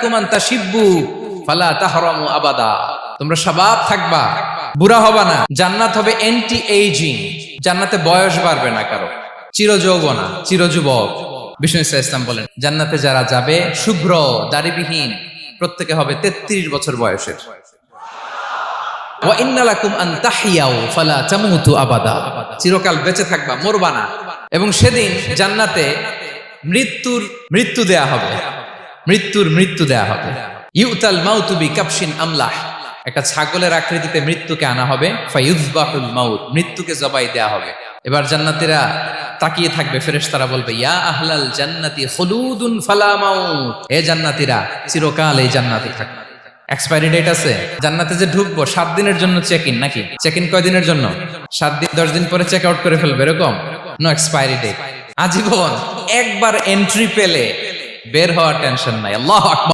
কুমান তাশিব্বু ফালা তাহরামু আবাদা, তোমরা শাবাব থাকবা, বুড়া হবা না। জান্নাত হবে অ্যান্টি এইজিং, জান্নাতে বয়স বাড়বে না কারো, চিরযৌবনা, চিরযুবক। বিষ্ণু ইসলাম বলেন জান্নাতে যারা যাবে শুভ্র দাড়িবিহীন প্রত্যেকে হবে 33 বছর বয়সের। ওয়া ইন্না লাকুম আন তাহইয়াউ ফালা তামুতু আবাদা, চিরকাল বেঁচে থাকবা, মরবা না। এবং সেদিন জান্নাতে মৃত্যু দেয়া হবে, মৃত্যু দেয়া হবে। ইউতাল মাউতু বিকাবশিন আমলাহ, একটা ছাগলের আকৃতিতে মৃত্যুকে আনা হবে। ফায়ুযবাহুল মাউত, মৃত্যুকে জবাই দেয়া হবে। এবার জান্নাতীরা তাকিয়ে থাকবে, ফেরেশতারা বলবে ইয়া আহলাল জান্নাতি খুলুদুন ফালা মাউত, এ জান্নাতীরা চিরকাল এই জান্নাতে থাকবে। এক্সপায়ারি ডেট আছে? জান্নাতে যে ঢুকবো 7 দিনের জন্য চেক ইন, নাকি চেক ইন কয় দিনের জন্য? 7 দিন, 10 দিন পরে চেক আউট করে ফেলবে, এরকম নো এক্সপায়ারি ডেট। আজীবন একবার এন্ট্রি পেলে বের হওয়ার টেনশন নাই। আল্লাহু আকবার।